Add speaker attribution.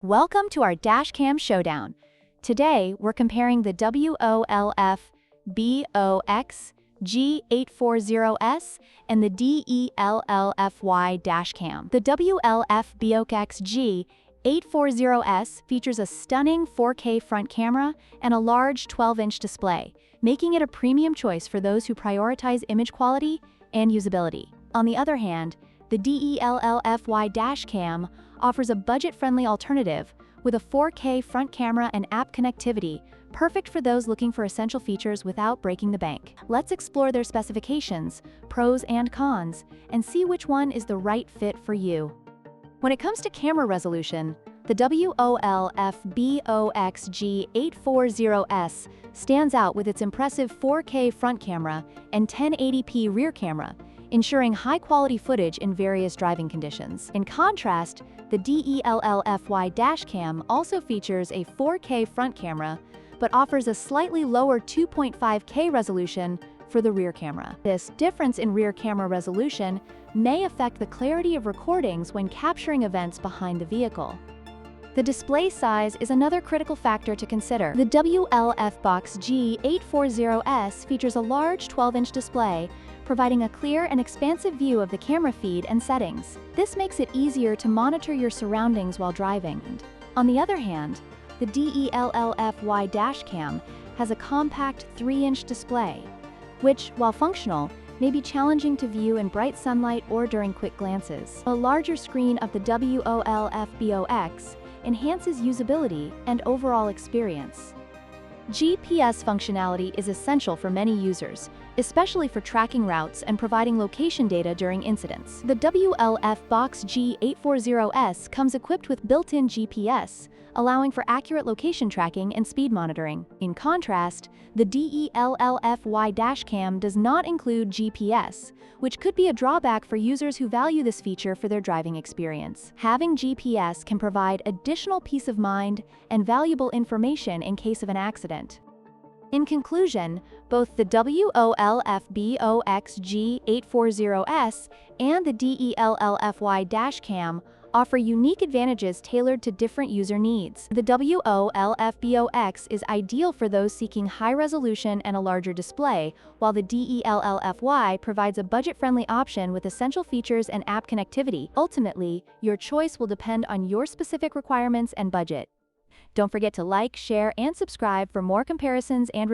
Speaker 1: Welcome to our Dashcam Showdown. Today, we're comparing the WOLFBOX G840S and the DELLFY Dashcam. The WOLFBOX G840S features a stunning 4K front camera and a large 12-inch display, making it a premium choice for those who prioritize image quality and usability. On the other hand, the DELLFY Dashcam offers a budget-friendly alternative with a 4K front camera and app connectivity, perfect for those looking for essential features without breaking the bank. Let's explore their specifications, pros and cons, and see which one is the right fit for you. When it comes to camera resolution, the WOLFBOX G840S stands out with its impressive 4K front camera and 1080p rear camera, ensuring high-quality footage in various driving conditions. In contrast, the DELLFY Dashcam also features a 4K front camera, but offers a slightly lower 2.5K resolution for the rear camera. This difference in rear camera resolution may affect the clarity of recordings when capturing events behind the vehicle. The display size is another critical factor to consider. The WOLFBOX G840S features a large 12-inch display, providing a clear and expansive view of the camera feed and settings. This makes it easier to monitor your surroundings while driving. On the other hand, the DELLFY Dashcam has a compact 3-inch display, which, while functional, may be challenging to view in bright sunlight or during quick glances. A larger screen of the WOLFBOX enhances usability and overall experience. GPS functionality is essential for many users, especially for tracking routes and providing location data during incidents. The WOLFBOX G840S comes equipped with built-in GPS, allowing for accurate location tracking and speed monitoring. In contrast, the DELLFY Dashcam does not include GPS, which could be a drawback for users who value this feature for their driving experience. Having GPS can provide additional peace of mind and valuable information in case of an accident. In conclusion, both the WOLFBOX G840S and the DELLFY Dashcam offer unique advantages tailored to different user needs. The WOLFBOX is ideal for those seeking high resolution and a larger display, while the DELLFY provides a budget-friendly option with essential features and app connectivity. Ultimately, your choice will depend on your specific requirements and budget. Don't forget to like, share, and subscribe for more comparisons and